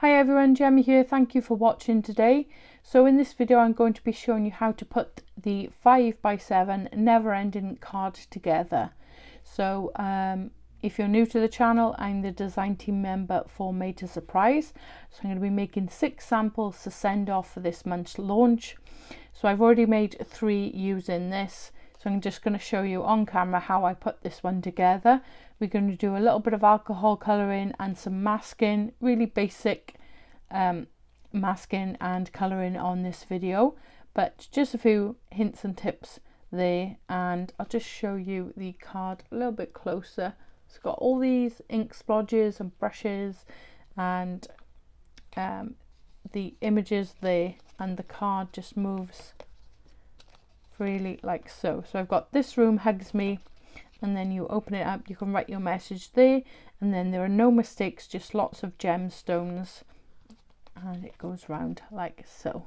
Hi everyone, Gemma here. Thank you for watching today. So in this video I'm going to be showing you how to put the 5x7 never-ending card together. So if you're new to the channel, I'm the design team member for Made to Surprise. So I'm going to be making 6 samples to send off for this month's launch. So I've already made 3 using this. So I'm just going to show you on camera how I put this one together. We're going to do a little bit of alcohol colouring and some masking, really basic masking and colouring on this video, but just a few hints and tips there, and I'll just show you the card a little bit closer. It's got all these ink splodges and brushes and the images there, and the card just moves freely like so. So I've got "This room hugs me," and then you open it up, you can write your message there, and then there are no mistakes, just lots of gemstones, and it goes round like so.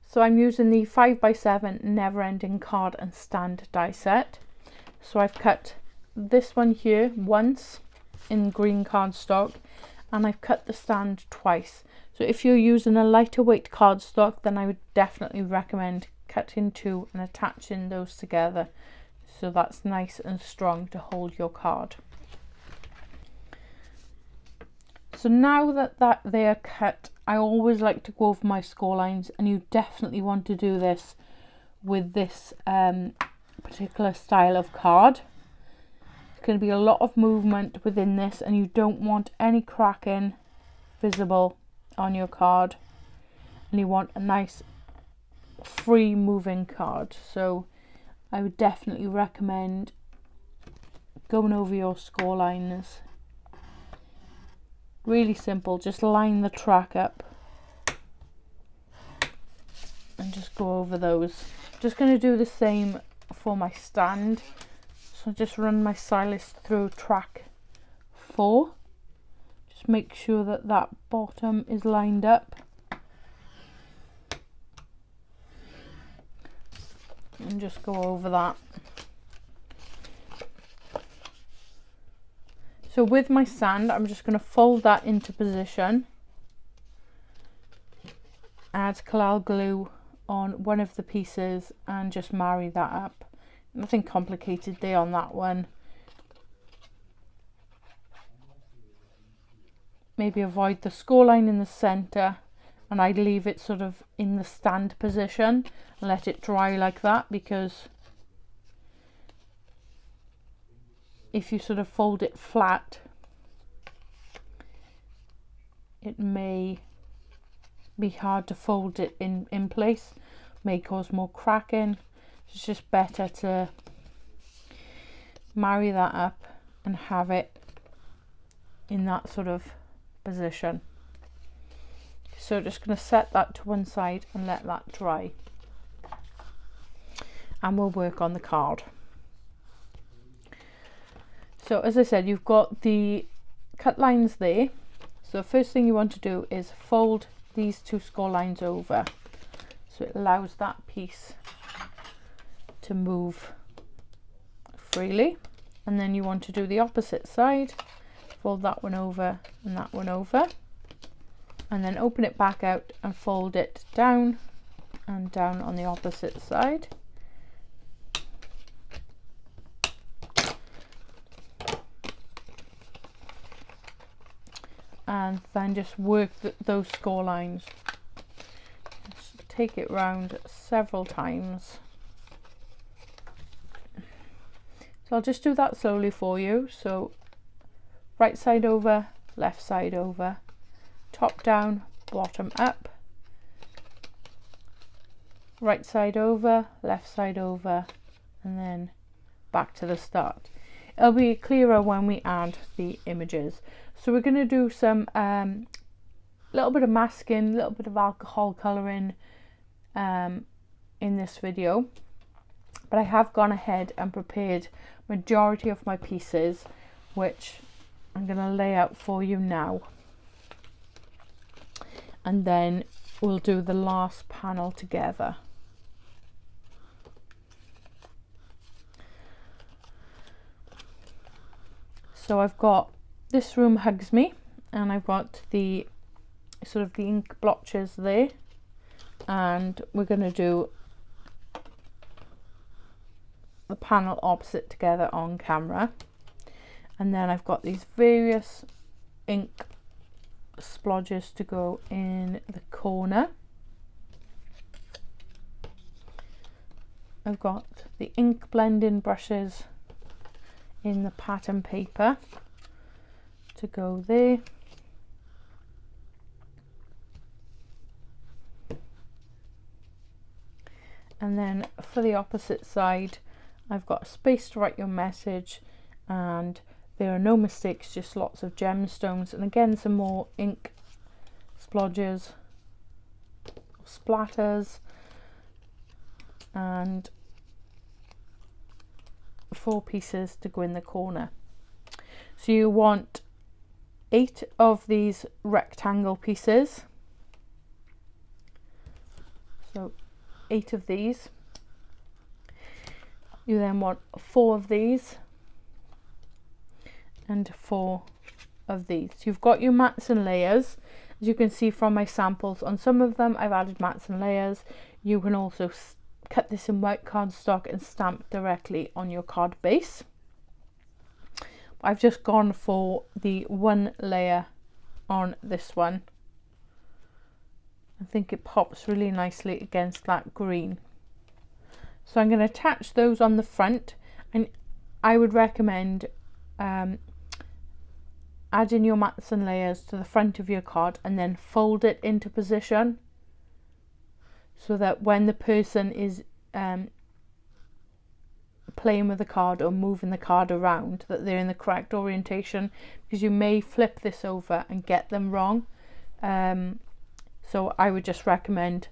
So I'm using the 5x7 never ending card and stand die set. So I've cut this one here once in green cardstock, and I've cut the stand twice. So if you're using a lighter weight cardstock, then I would definitely recommend cutting 2 and attaching those together, so that's nice and strong to hold your card. So now that they are cut, I always like to go over my score lines, and you definitely want to do this with this particular style of card. There's going to be a lot of movement within this, and you don't want any cracking visible on your card, and you want a nice free moving card. So I would definitely recommend going over your score lines. Really simple, just line the track up and just go over those. Just going to do the same for my stand. So just run my stylus through track 4. Just make sure that that bottom is lined up. And just go over that. So with my sand, I'm just going to fold that into position, add collal glue on one of the pieces, and just marry that up. Nothing complicated there on that one. Maybe avoid the score line in the centre, and I'd leave it sort of in the stand position and let it dry like that, because if you sort of fold it flat, it may be hard to fold it in place, may cause more cracking. It's just better to marry that up and have it in that sort of position. So just going to set that to one side and let that dry, and we'll work on the card. So as I said, you've got the cut lines there. So first thing you want to do is fold these 2 score lines over, so it allows that piece to move freely. And then you want to do the opposite side, fold that one over and that one over, and then open it back out and fold it down and down on the opposite side. And then just work those score lines. Just take it round several times. So I'll just do that slowly for you. So right side over, left side over, top down, bottom up, right side over, left side over, and then back to the start. It'll be clearer when we add the images. So we're going to do some little bit of masking, a little bit of alcohol colouring in this video, but I have gone ahead and prepared majority of my pieces, which I'm going to lay out for you now, and then we'll do the last panel together. So I've got "This room hugs me," and I've got the sort of the ink blotches there, and we're going to do the panel opposite together on camera. And then I've got these various ink splodges to go in the corner. I've got the ink blending brushes in the pattern paper to go there. And then for the opposite side, I've got a space to write your message, and there are no mistakes, just lots of gemstones, and again some more ink splodges, splatters, and 4 pieces to go in the corner. So you want 8 of these rectangle pieces, so 8 of these. You then want 4 of these and 4 of these. You've got your mats and layers. As you can see from my samples, on some of them I've added mats and layers. You can also cut this in white cardstock and stamp directly on your card base. I've just gone for the 1 layer on this one. I think it pops really nicely against that green. So I'm going to attach those on the front, and I would recommend adding your mats and layers to the front of your card and then fold it into position, so that when the person is playing with the card or moving the card around, that they're in the correct orientation, because you may flip this over and get them wrong. So I would just recommend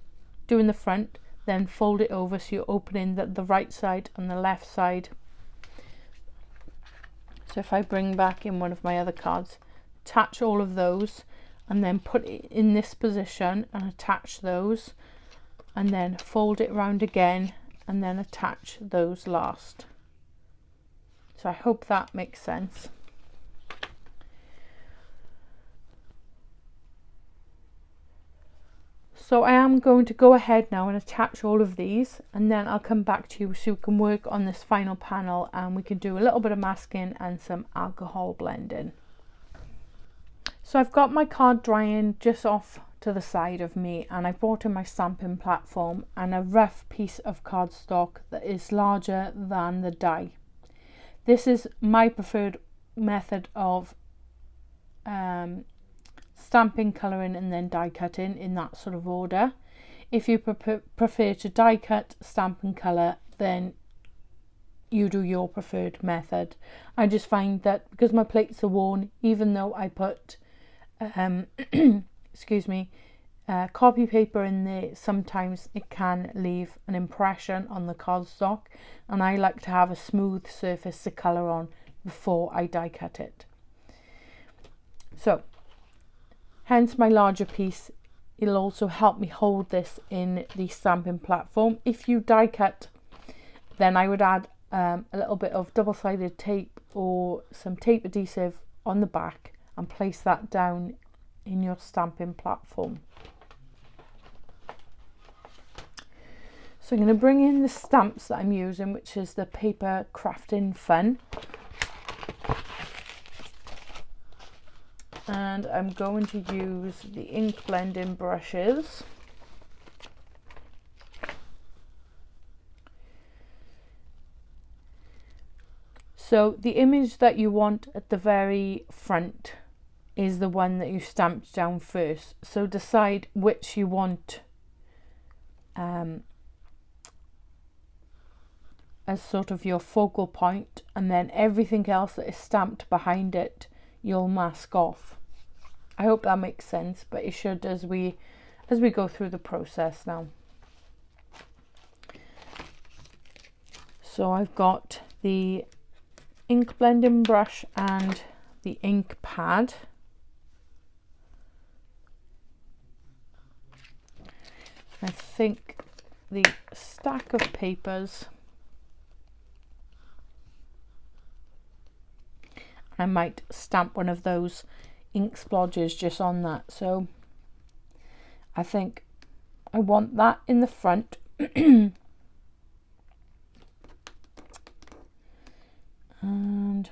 doing the front, then fold it over so you're opening the right side and the left side. So if I bring back in one of my other cards, attach all of those and then put it in this position and attach those, and then fold it around again and then attach those last. So I hope that makes sense. So I am going to go ahead now and attach all of these, and then I'll come back to you so we can work on this final panel and we can do a little bit of masking and some alcohol blending. So I've got my card drying just off to the side of me, and I brought in my stamping platform and a rough piece of cardstock that is larger than the die. This is my preferred method of stamping, colouring and then die cutting, in that sort of order. If you prefer to die cut, stamp and colour, then you do your preferred method. I just find that because my plates are worn, even though I put excuse me, copy paper in there, sometimes it can leave an impression on the cardstock, and I like to have a smooth surface to colour on before I die cut it. So hence my larger piece. It'll also help me hold this in the stamping platform. If you die cut, then I would add a little bit of double-sided tape or some tape adhesive on the back and place that down in your stamping platform. So I'm going to bring in the stamps that I'm using, which is the Paper Crafting Fun. And I'm going to use the ink blending brushes. So the image that you want at the very front is the one that you stamped down first. So decide which you want as sort of your focal point, and then everything else that is stamped behind it you'll mask off. I hope that makes sense, but it should as we go through the process now. So I've got the ink blending brush and the ink pad. I think the stack of papers, I might stamp one of those ink splodges just on that. So I think I want that in the front. And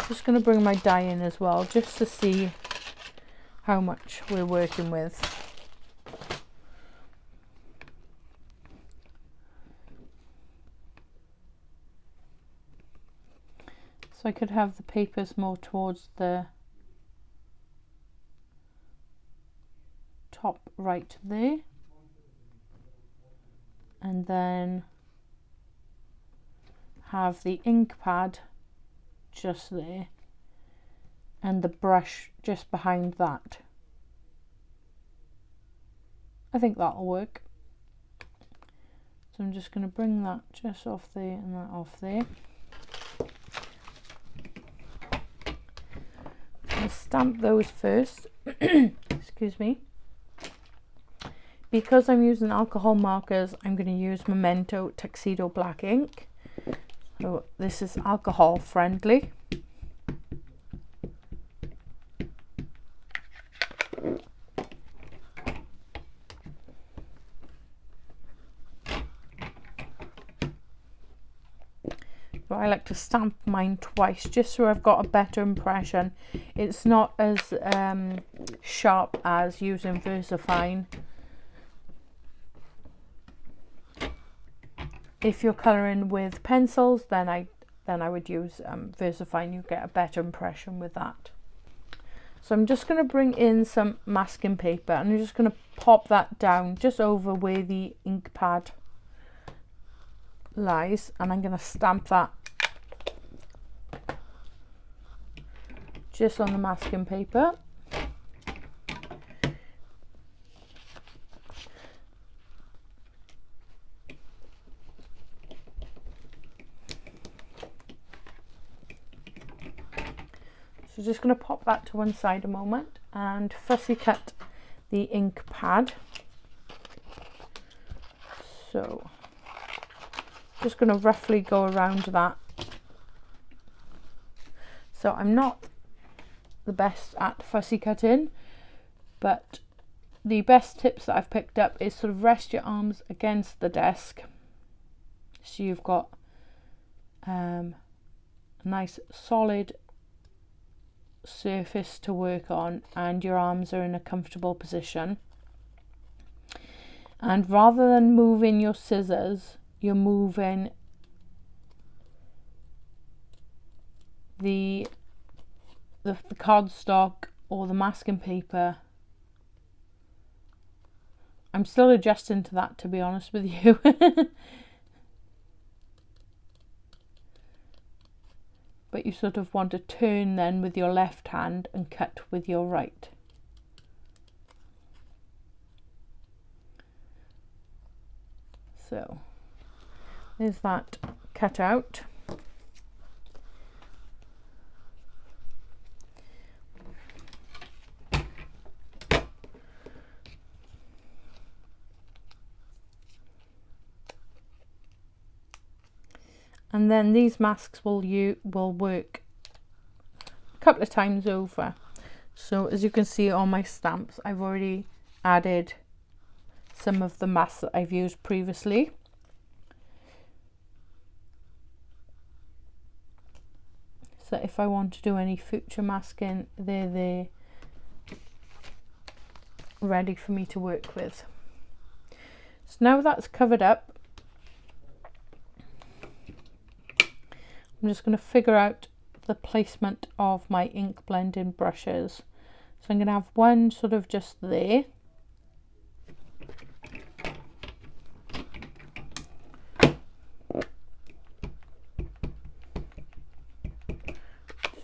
just going to bring my die in as well, just to see how much we're working with. So I could have the papers more towards the top right there, and then have the ink pad just there and the brush just behind that. I think that'll work. So I'm just going to bring that just off there and that off there. I'll stamp those first. Excuse me. Because I'm using alcohol markers, I'm going to use Memento Tuxedo Black ink. So this is alcohol friendly. But I like to stamp mine twice just so I've got a better impression. It's not as sharp as using VersaFine. If you're colouring with pencils, then I would use VersaFine. You get a better impression with that. So I'm just going to bring in some masking paper and I'm just going to pop that down just over where the ink pad lies, and I'm going to stamp that just on the masking paper. So just going to pop that to one side a moment and fussy cut the ink pad. So just going to roughly go around that. So I'm not the best at fussy cutting, but the best tips that I've picked up is sort of rest your arms against the desk so you've got a nice solid surface to work on and your arms are in a comfortable position. And rather than moving your scissors, you're moving the cardstock or the masking paper. I'm still adjusting to that, to be honest with you. But you sort of want to turn then with your left hand and cut with your right. So there's that cut out. And then these masks will work a couple of times over. So as you can see on my stamps, I've already added some of the masks that I've used previously. So if I want to do any future masking, they're there ready for me to work with. So now that's covered up, I'm just going to figure out the placement of my ink blending brushes. So I'm going to have one sort of just there.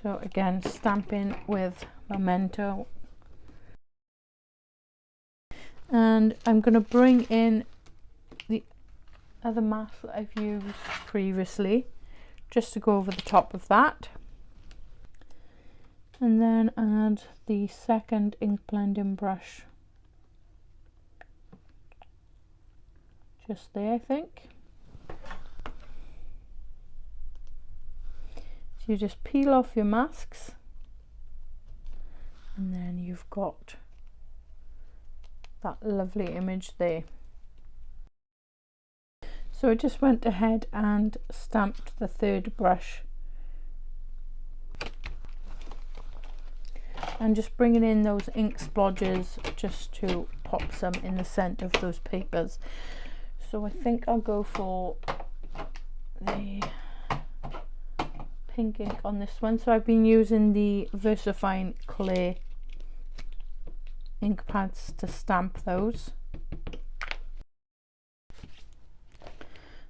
So again, stamping with Memento. And I'm going to bring in the other mask that I've used previously, just to go over the top of that, and then add the second ink blending brush just there, I think. So So you just peel off your masks, and then you've got that lovely image there. So I just went ahead and stamped the third brush, and just bringing in those ink splodges just to pop some in the centre of those papers. So I think I'll go for the pink ink on this one. So I've been using the VersaFine Clay ink pads to stamp those.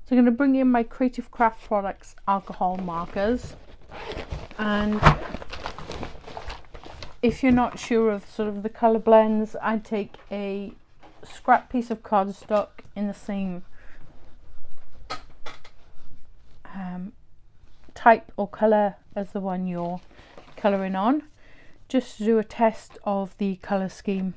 So I'm going to bring in my Creative Craft Products alcohol markers, and if you're not sure of sort of the colour blends, I'd take a scrap piece of cardstock in the same type or colour as the one you're colouring on, just to do a test of the colour scheme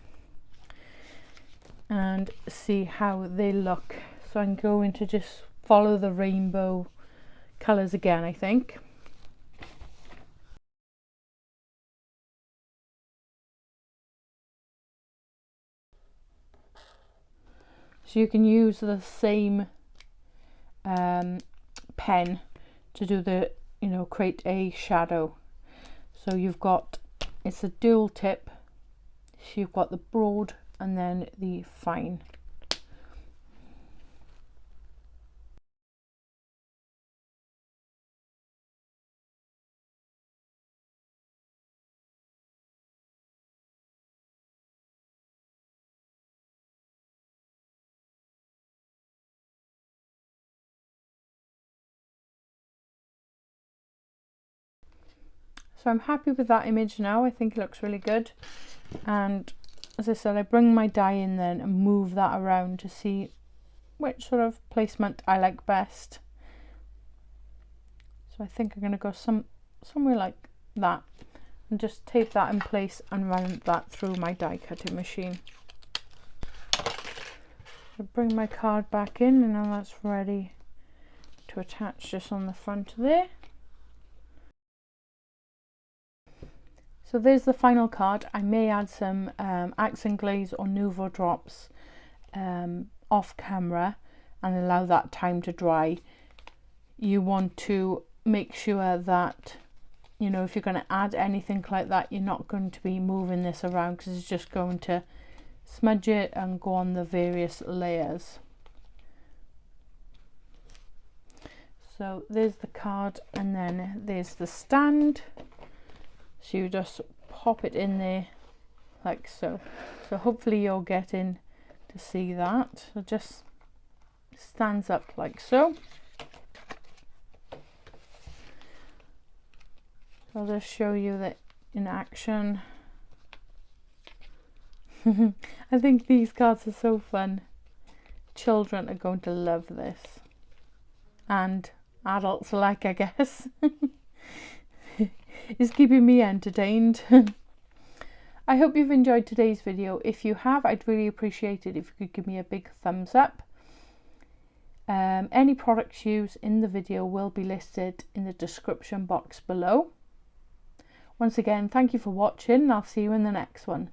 and see how they look. So I'm going to just follow the rainbow colours again, I think. So you can use the same pen to do the, create a shadow. So you've got, it's a dual tip, so you've got the broad and then the fine. So I'm happy with that image now. I think it looks really good. And as I said, I bring my die in then and move that around to see which sort of placement I like best. So I think I'm going to go somewhere like that and just tape that in place and run that through my die cutting machine. So bring my card back in, and now that's ready to attach just on the front there. So there's the final card. I may add some accent glaze or Nouveau drops off camera and allow that time to dry. You want to make sure that, if you're going to add anything like that, you're not going to be moving this around, because it's just going to smudge it and go on the various layers. So there's the card, and then there's the stand. So you just pop it in there like so. So hopefully you're getting to see that. So just stands up like so. So I'll just show you that in action. I think these cards are so fun. Children are going to love this, and adults alike, I guess. It's keeping me entertained. I hope you've enjoyed today's video. If you have, I'd really appreciate it if you could give me a big thumbs up. Any products used in the video will be listed in the description box below. Once again, thank you for watching, and I'll see you in the next one.